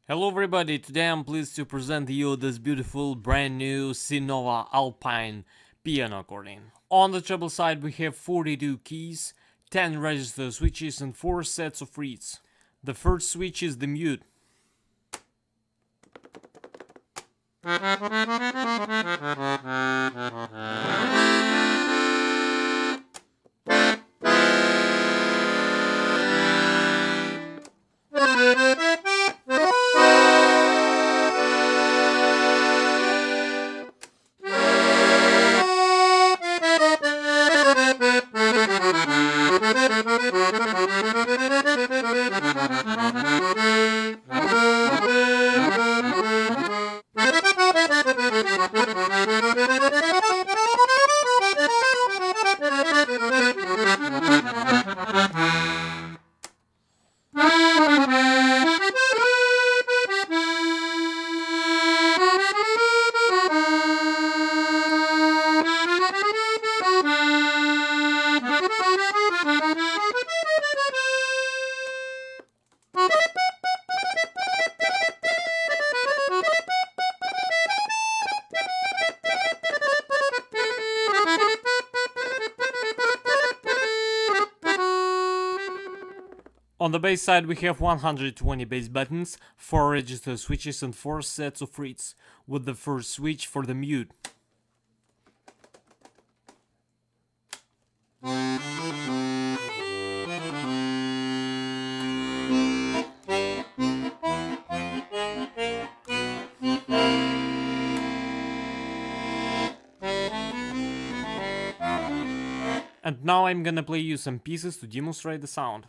Hello everybody, today I'm pleased to present you this beautiful brand new Sinova Alpine piano accordion. On the treble side we have 42 keys, 10 register switches and 4 sets of reeds. The first switch is the mute. On the bass side we have 120 bass buttons, 4 register switches and 4 sets of reeds, with the first switch for the mute. And now I'm gonna play you some pieces to demonstrate the sound.